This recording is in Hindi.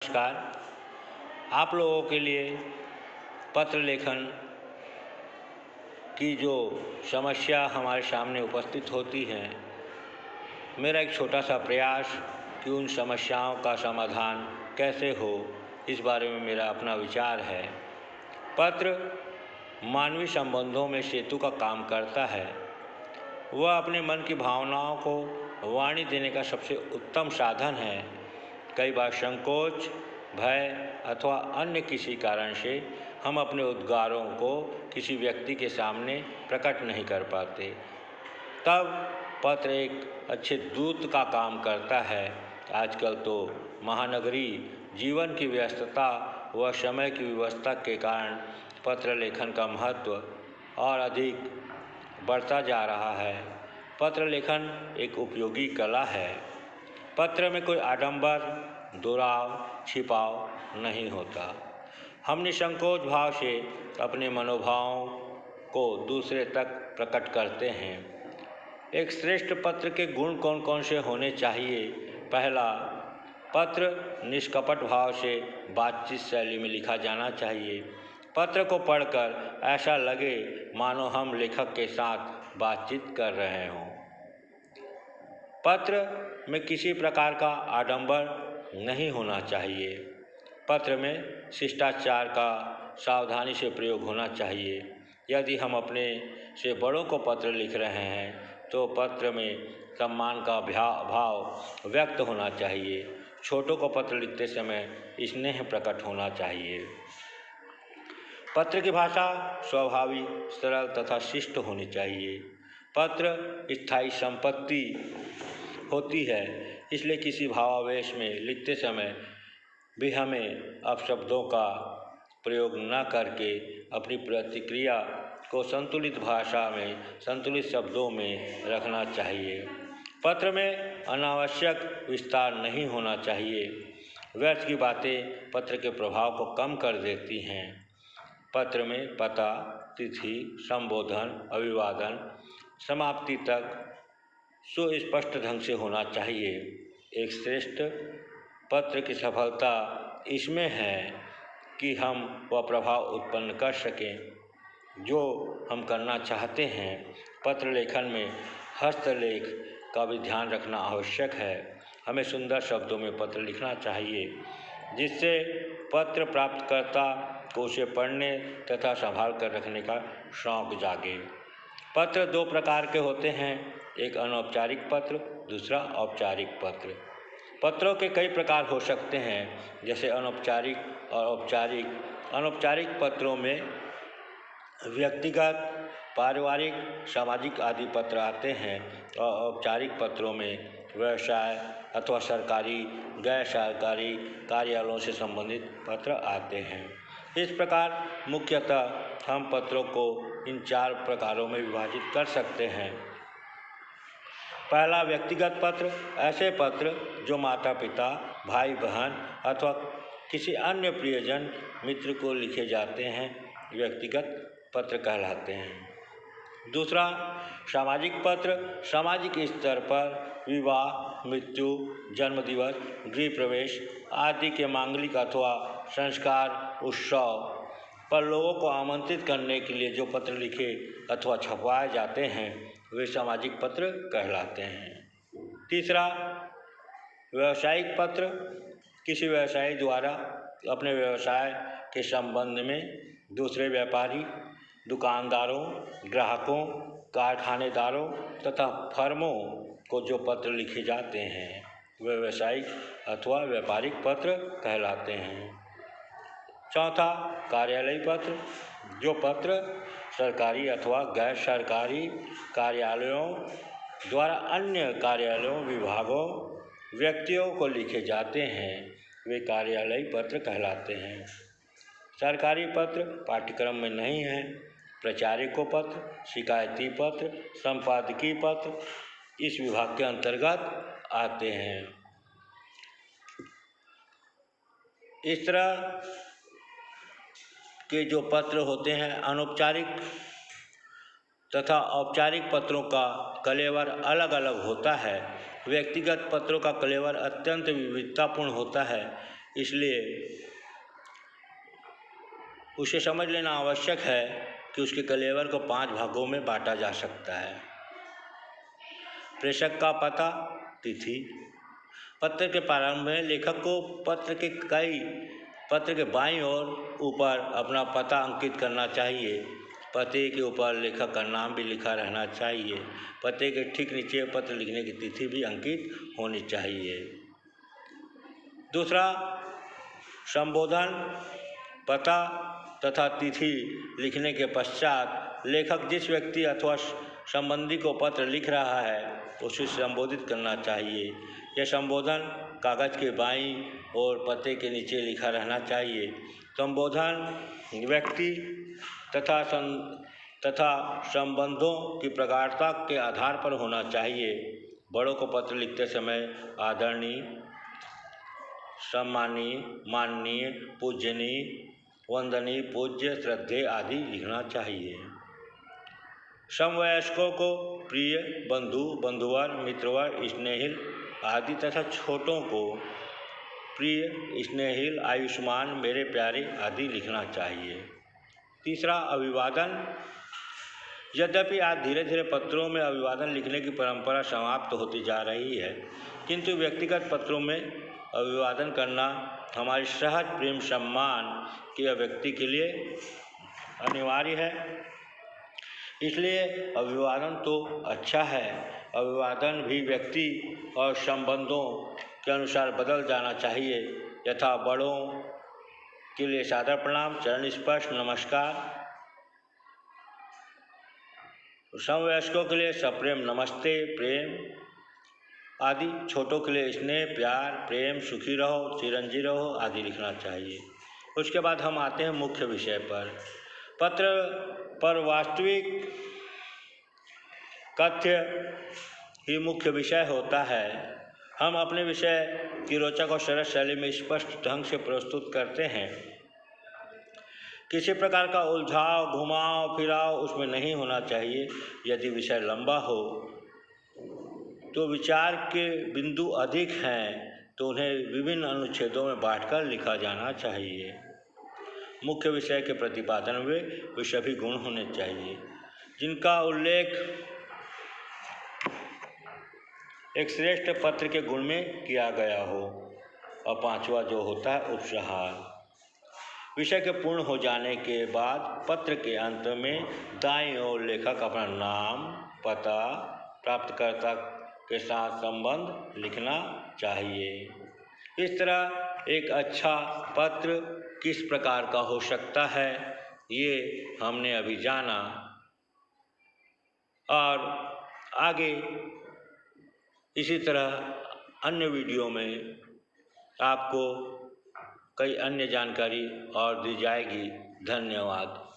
नमस्कार। आप लोगों के लिए पत्र लेखन की जो समस्या हमारे सामने उपस्थित होती हैं, मेरा एक छोटा सा प्रयास कि उन समस्याओं का समाधान कैसे हो, इस बारे में मेरा अपना विचार है। पत्र मानवीय संबंधों में सेतु का काम करता है। वह अपने मन की भावनाओं को वाणी देने का सबसे उत्तम साधन है। कई बार संकोच, भय अथवा अन्य किसी कारण से हम अपने उद्गारों को किसी व्यक्ति के सामने प्रकट नहीं कर पाते। तब पत्र एक अच्छे दूत का काम करता है। आजकल तो महानगरीय जीवन की व्यस्तता व समय की व्यवस्था के कारण पत्र लेखन का महत्व और अधिक बढ़ता जा रहा है। पत्र लेखन एक उपयोगी कला है। पत्र में कोई आडंबर, दुराव, छिपाव नहीं होता। हम निसंकोच भाव से अपने मनोभावों को दूसरे तक प्रकट करते हैं। एक श्रेष्ठ पत्र के गुण कौन कौन से होने चाहिए? पहला, पत्र निष्कपट भाव से बातचीत शैली में लिखा जाना चाहिए। पत्र को पढ़कर ऐसा लगे मानो हम लेखक के साथ बातचीत कर रहे हों। पत्र में किसी प्रकार का आडंबर नहीं होना चाहिए। पत्र में शिष्टाचार का सावधानी से प्रयोग होना चाहिए। यदि हम अपने से बड़ों को पत्र लिख रहे हैं तो पत्र में सम्मान का भाव व्यक्त होना चाहिए। छोटों को पत्र लिखते समय स्नेह प्रकट होना चाहिए। पत्र की भाषा स्वाभाविक, सरल तथा शिष्ट होनी चाहिए। पत्र स्थायी संपत्ति होती है, इसलिए किसी भावावेश में लिखते समय भी हमें अपशब्दों का प्रयोग न करके अपनी प्रतिक्रिया को संतुलित भाषा में, संतुलित शब्दों में रखना चाहिए। पत्र में अनावश्यक विस्तार नहीं होना चाहिए। व्यर्थ की बातें पत्र के प्रभाव को कम कर देती हैं। पत्र में पता, तिथि, संबोधन, अभिवादन, समाप्ति तक सुस्पष्ट ढंग से होना चाहिए। एक श्रेष्ठ पत्र की सफलता इसमें है कि हम वह प्रभाव उत्पन्न कर सकें जो हम करना चाहते हैं। पत्र लेखन में हस्तलेख का भी ध्यान रखना आवश्यक है। हमें सुंदर शब्दों में पत्र लिखना चाहिए जिससे पत्र प्राप्तकर्ता को उसे पढ़ने तथा संभाल कर रखने का शौक जागे। पत्र दो प्रकार के होते हैं, एक अनौपचारिक पत्र, दूसरा औपचारिक पत्र। पत्रों के कई प्रकार हो सकते हैं, जैसे अनौपचारिक और औपचारिक। अनौपचारिक पत्रों में व्यक्तिगत, पारिवारिक, सामाजिक आदि पत्र आते हैं और औपचारिक पत्रों में व्यवसाय अथवा सरकारी, गैर सरकारी कार्यालयों से संबंधित पत्र आते हैं। इस प्रकार मुख्यतः हम पत्रों को इन चार प्रकारों में विभाजित कर सकते हैं। पहला, व्यक्तिगत पत्र। ऐसे पत्र जो माता पिता, भाई बहन अथवा किसी अन्य प्रियजन मित्र को लिखे जाते हैं व्यक्तिगत पत्र कहलाते हैं। दूसरा, सामाजिक पत्र। सामाजिक स्तर पर विवाह, मृत्यु, जन्मदिवस, गृह प्रवेश आदि के मांगलिक अथवा संस्कार उत्सव पर लोगों को आमंत्रित करने के लिए जो पत्र लिखे अथवा छपवाए जाते हैं वे सामाजिक पत्र कहलाते हैं। तीसरा, व्यावसायिक पत्र। किसी व्यवसायी द्वारा अपने व्यवसाय के संबंध में दूसरे व्यापारी, दुकानदारों, ग्राहकों, कारखानेदारों तथा फर्मों को जो पत्र लिखे जाते हैं वे व्यावसायिक अथवा व्यापारिक पत्र कहलाते हैं। चौथा, कार्यालयी पत्र। जो पत्र सरकारी अथवा गैर सरकारी कार्यालयों द्वारा अन्य कार्यालयों, विभागों, व्यक्तियों को लिखे जाते हैं वे कार्यालयी पत्र कहलाते हैं। सरकारी पत्र पाठ्यक्रम में नहीं है। प्रचारकों पत्र, शिकायती पत्र, संपादकीय पत्र इस विभाग के अंतर्गत आते हैं। इस तरह के जो पत्र होते हैं, अनौपचारिक तथा औपचारिक पत्रों का कलेवर अलग अलग होता है। व्यक्तिगत पत्रों का कलेवर अत्यंत विविधतापूर्ण होता है। इसलिए उसे समझ लेना आवश्यक है कि उसके कलेवर को 5 भागों में बांटा जा सकता है। प्रेषक का पता, तिथि। पत्र के प्रारंभ में लेखक को पत्र के बाईं ओर ऊपर अपना पता अंकित करना चाहिए। पते के ऊपर लेखक का नाम भी लिखा रहना चाहिए। पते के ठीक नीचे पत्र लिखने की तिथि भी अंकित होनी चाहिए। दूसरा, संबोधन, पता तथा तिथि लिखने के पश्चात लेखक जिस व्यक्ति अथवा संबंधी को पत्र लिख रहा है उसे संबोधित करना चाहिए। यह संबोधन कागज के बाईं और पते के नीचे लिखा रहना चाहिए। संबोधन व्यक्ति तथा संबंधों की प्रगाढ़ता के आधार पर होना चाहिए। बड़ों को पत्र लिखते समय आदरणीय, सम्मानीय, माननीय, पूजनीय, वंदनीय, पूज्य, श्रद्धेय आदि लिखना चाहिए। समवयस्कों को प्रिय, बंधु, बंधुवर, मित्रवर, स्नेहिल आदि तथा छोटों को प्रिय, स्नेहिल, आयुष्मान, मेरे प्यारे आदि लिखना चाहिए। तीसरा, अभिवादन। यद्यपि आज धीरे धीरे पत्रों में अभिवादन लिखने की परंपरा समाप्त होती जा रही है, किंतु व्यक्तिगत पत्रों में अभिवादन करना हमारी सहज प्रेम सम्मान की अभिव्यक्ति के लिए अनिवार्य है। इसलिए अभिवादन तो अच्छा है, अभिवादन भी व्यक्ति और संबंधों के अनुसार बदल जाना चाहिए। यथा बड़ों के लिए सादर प्रणाम, चरण स्पर्श, नमस्कार। समवयस्कों के लिए सप्रेम नमस्ते, प्रेम आदि। छोटों के लिए स्नेह, प्यार, प्रेम, सुखी रहो, चिरंजीव रहो आदि लिखना चाहिए। उसके बाद हम आते हैं मुख्य विषय पर। पत्र पर वास्तविक कथ्य ही मुख्य विषय होता है। हम अपने विषय की रोचक और सरल शैली में स्पष्ट ढंग से प्रस्तुत करते हैं। किसी प्रकार का उलझाव, घुमाव फिराव उसमें नहीं होना चाहिए। यदि विषय लंबा हो तो विचार के बिंदु अधिक हैं तो उन्हें विभिन्न अनुच्छेदों में बांटकर लिखा जाना चाहिए। मुख्य विषय के प्रतिपादन में वे सभी गुण होने चाहिए जिनका उल्लेख एक श्रेष्ठ पत्र के गुण में किया गया हो। और 5वां जो होता है उपसंहार। विषय के पूर्ण हो जाने के बाद पत्र के अंत में दाईं ओर लेखक अपना नाम, पता, प्राप्तकर्ता के साथ संबंध लिखना चाहिए। इस तरह एक अच्छा पत्र किस प्रकार का हो सकता है ये हमने अभी जाना, और आगे इसी तरह अन्य वीडियो में आपको कई अन्य जानकारी और दी जाएगी। धन्यवाद।